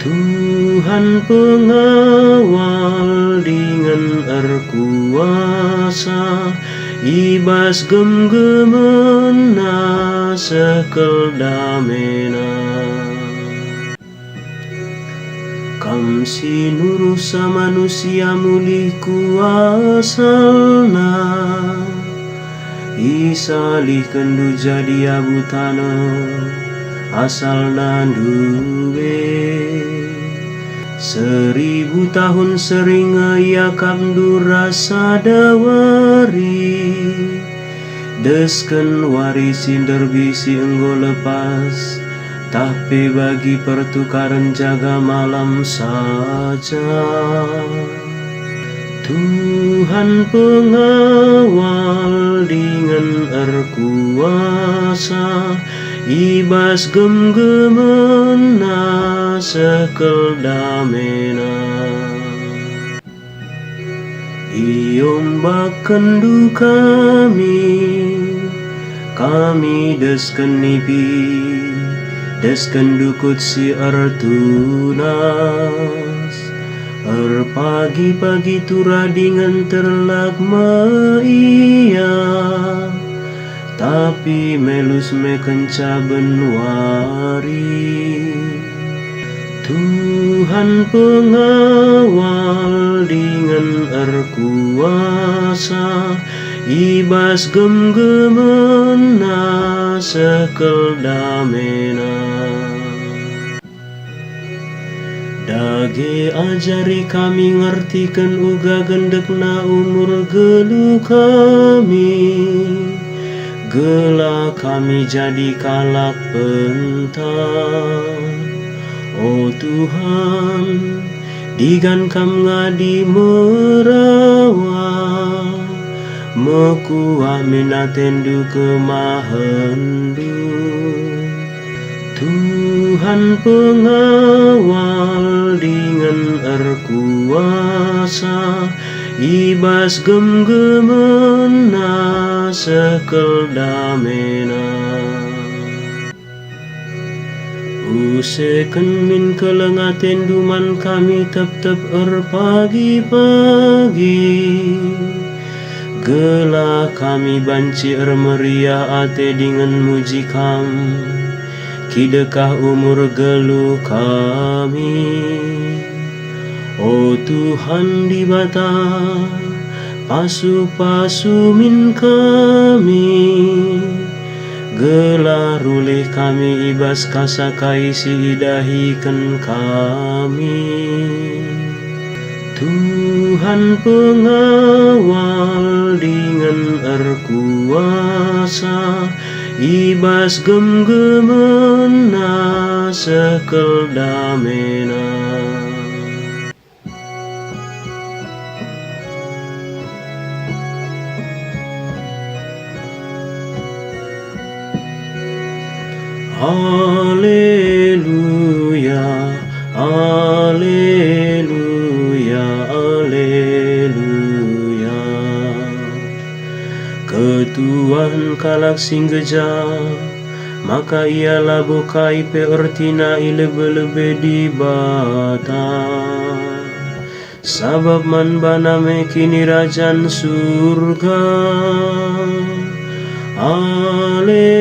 Tuhan pengawal dengan erkuasa, ibas gem-gemena sekel damena. Kam sinurusa manusia mulih kuasalna, isalih kendu jadi abu tanah asal nanduwe. 1000 tahun sering yakam durasa dawari, desken warisin derbisi enggo lepas, tapi bagi pertukaran jaga malam saja. Tuhan pengawal dengan erkuasa, ibas gem-gemena sekel damena. Iombak kendu kami desken nipi, desken dukut si ertunas. Pagi-pagi tura dengan terlak maia, tapi melus me kenca benwari. Tuhan pengawal dengan erkuasa, ibas gem-gemena sekel damena. Dage ajari kami ngertikan uga gendekna umur gelu kami, gela kami jadi kalak pentan. Oh Tuhan, digan kam ngadi merawa, mekuah minatendu kemahendu. Tuhan pengawal dengan erkuasa, ibas gem-gemena sekel damena. Useken min kelengaten duman kami tep-tep pagi-pagi, gela kami banci meriah ate dengan muji kam, kidekah umur gelu kami. Oh Tuhan di bata pasu-pasu min kami, gela rulih kami ibas kasakai si idahikan kami. Tuhan pengawal dengan erkuasa, ibas gem-gemena sekel damena. Haleluya, haleluya, haleluya. Ketuhan kalak sing geja, maka ialah bukai peertina ilebe-lebe di bata. Sabab man baname kini rajan surga. Haleluya.